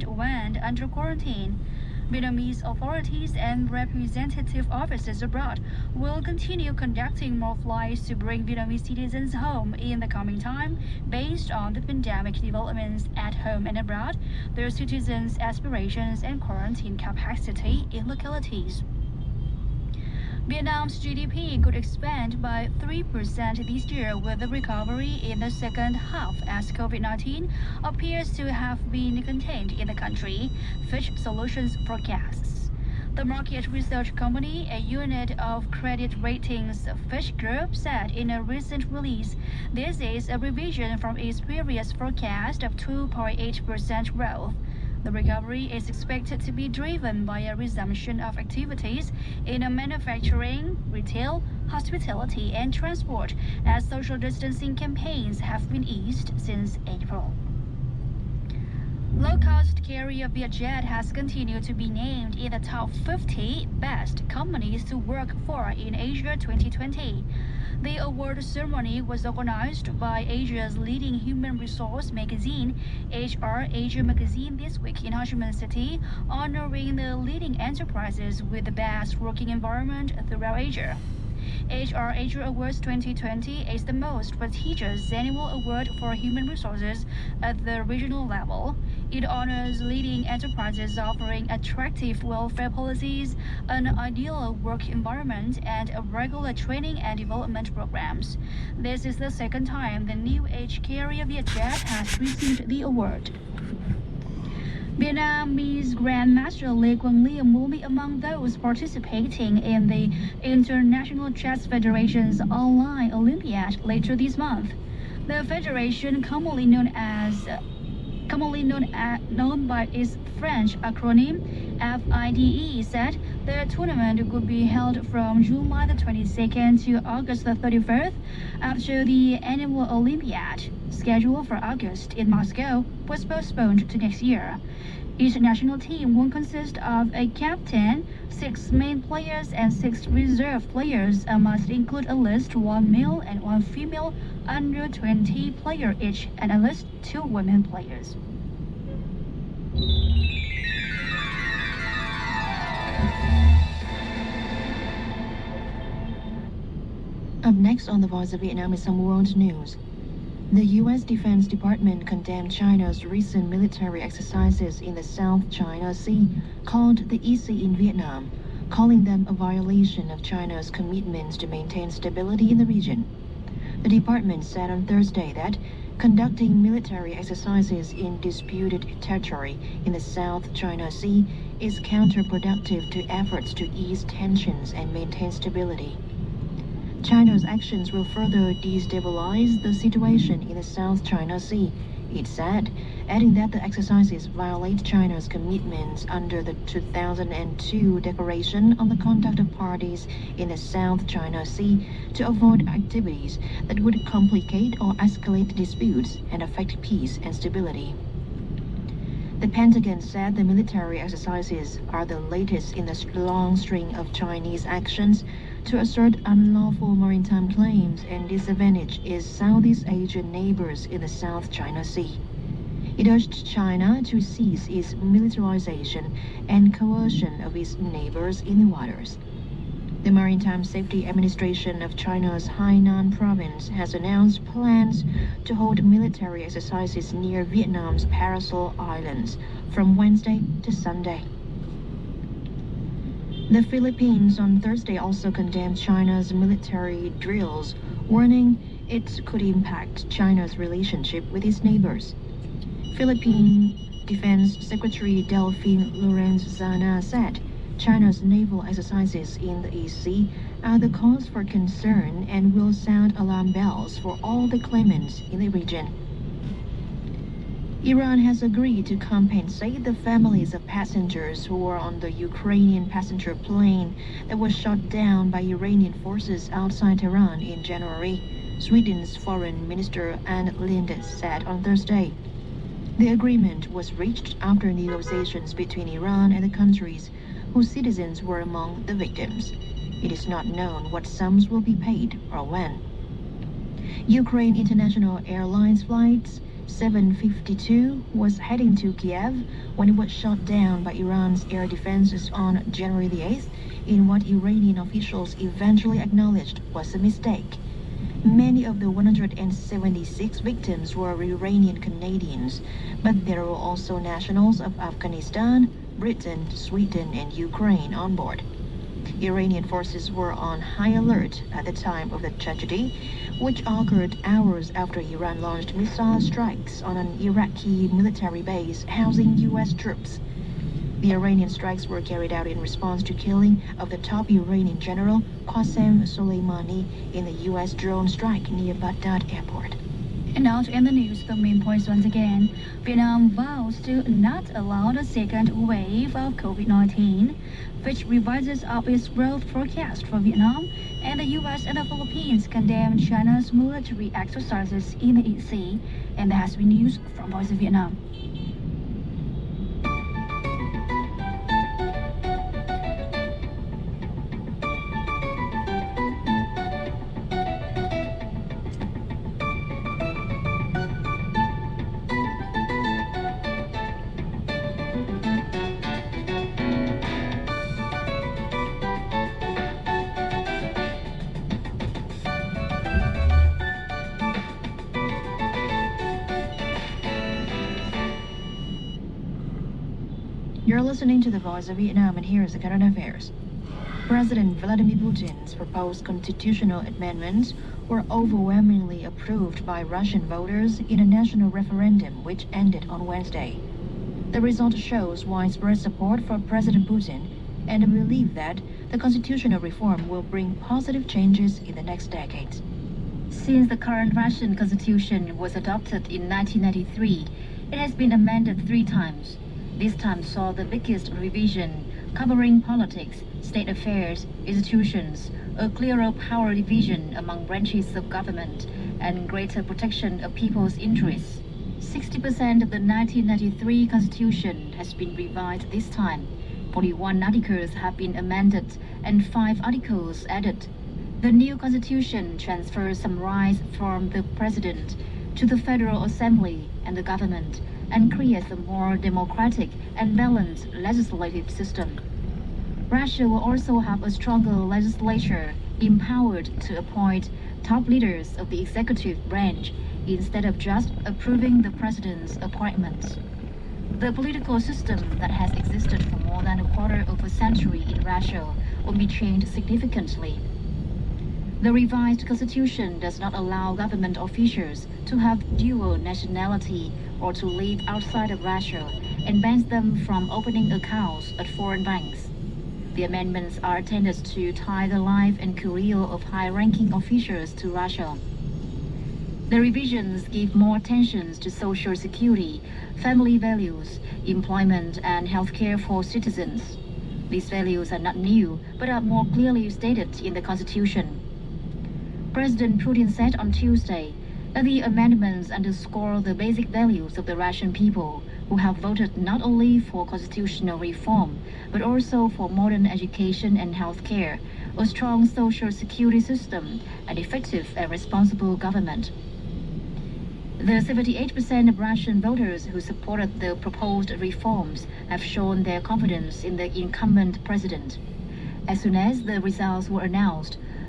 and went under quarantine. Vietnamese authorities and representative offices abroad will continue conducting more flights to bring Vietnamese citizens home in the coming time based on the pandemic developments at home and abroad, their citizens' aspirations and quarantine capacity in localities. Vietnam's GDP could expand by 3% this year with a recovery in the second half as COVID-19 appears to have been contained in the country, Fitch Solutions forecasts. The market research company, a unit of credit ratings Fitch Group, said in a recent release this is a revision from its previous forecast of 2.8% growth. The recovery is expected to be driven by a resumption of activities in manufacturing, retail, hospitality, and transport, as social distancing campaigns have been eased since April. Low-cost carrier Vietjet has continued to be named in the top 50 best companies to work for in Asia 2020. The award ceremony was organized by Asia's leading human resource magazine, HR Asia Magazine, this week in Ho Chi Minh City, honoring the leading enterprises with the best working environment throughout Asia. HR Asia Awards 2020 is the most prestigious annual award for human resources at the regional level. It honors leading enterprises offering attractive welfare policies, an ideal work environment, and regular training and development programs. This is the second time the new age carrier Vietjet has received the award. Vietnamese Grandmaster Lê Quang Liêm will be among those participating in the International Chess Federation's online Olympiad later this month. The federation, commonly known by its French acronym FIDE, said the tournament could be held from July the 22nd to August the 31st after the annual Olympiad, scheduled for August in Moscow, was postponed to next year. Each national team will consist of a captain, 6 main players, and 6 reserve players, and must include a list 1 male and 1 female under 20 player each, and at least 2 women players. Up next on The Voice of Vietnam is some world news. The U.S. Defense Department condemned China's recent military exercises in the South China Sea, called the EC in Vietnam, calling them a violation of China's commitments to maintain stability in the region. The department said on Thursday that conducting military exercises in disputed territory in the South China Sea is counterproductive to efforts to ease tensions and maintain stability. China's actions will further destabilize the situation in the South China Sea, it said, adding that the exercises violate China's commitments under the 2002 Declaration on the Conduct of Parties in the South China Sea to avoid activities that would complicate or escalate disputes and affect peace and stability. The Pentagon said the military exercises are the latest in a long string of Chinese actions to assert unlawful maritime claims and disadvantage its Southeast Asian neighbors in the South China Sea. It urged China to cease its militarization and coercion of its neighbors in the waters. The Maritime Safety Administration of China's Hainan province has announced plans to hold military exercises near Vietnam's Paracel Islands from Wednesday to Sunday. The Philippines on Thursday also condemned China's military drills, warning it could impact China's relationship with its neighbors. Philippine Defense Secretary Delphine Lorenzana said China's naval exercises in the EC are the cause for concern and will sound alarm bells for all the claimants in the region. Iran has agreed to compensate the families of passengers who were on the Ukrainian passenger plane that was shot down by Iranian forces outside Tehran in January, Sweden's Foreign Minister Ann Linde said on Thursday. The agreement was reached after negotiations between Iran and the countries whose citizens were among the victims. It is not known what sums will be paid or when. Ukraine International Airlines flights 752 was heading to Kiev when it was shot down by Iran's air defenses on January the 8th in what Iranian officials eventually acknowledged was a mistake. Many of the 176 victims were Iranian Canadians, but there were also nationals of Afghanistan, Britain, Sweden, and Ukraine on board. Iranian forces were on high alert at the time of the tragedy, which occurred hours after Iran launched missile strikes on an Iraqi military base housing U.S. troops. The Iranian strikes were carried out in response to killing of the top Iranian general Qasem Soleimani in the U.S. drone strike near Baghdad airport. And now to end the news, the main points once again. Vietnam vows to not allow the second wave of COVID-19, which revises up its growth forecast for Vietnam, and the U.S. and the Philippines condemn China's military exercises in the East Sea. And that has been news from Voice of Vietnam. You're listening to the Voice of Vietnam, and here's the current affairs. President Vladimir Putin's proposed constitutional amendments were overwhelmingly approved by Russian voters in a national referendum which ended on Wednesday. The result shows widespread support for President Putin and a belief that the constitutional reform will bring positive changes in the next decade. Since the current Russian constitution was adopted in 1993, it has been amended 3 times. This time saw the biggest revision, covering politics, state affairs, institutions, a clearer power division among branches of government, and greater protection of people's interests. 60% of the 1993 Constitution has been revised this time. 41 articles have been amended and 5 articles added. The new Constitution transfers some rights from the President to the Federal Assembly and the government, and creates a more democratic and balanced legislative system. Russia will also have a stronger legislature, empowered to appoint top leaders of the executive branch instead of just approving the president's appointments. The political system that has existed for more than a quarter of a century in Russia will be changed significantly. The revised constitution does not allow government officials to have dual nationality or to live outside of Russia, and bans them from opening accounts at foreign banks. The amendments are intended to tie the life and career of high-ranking officials to Russia. The revisions give more attention to social security, family values, employment, and healthcare for citizens. These values are not new, but are more clearly stated in the Constitution. President Putin said on Tuesday that the amendments underscore the basic values of the Russian people, who have voted not only for constitutional reform, but also for modern education and healthcare, a strong social security system, and effective and responsible government. The 78% of Russian voters who supported the proposed reforms have shown their confidence in the incumbent president. As soon as the results were announced,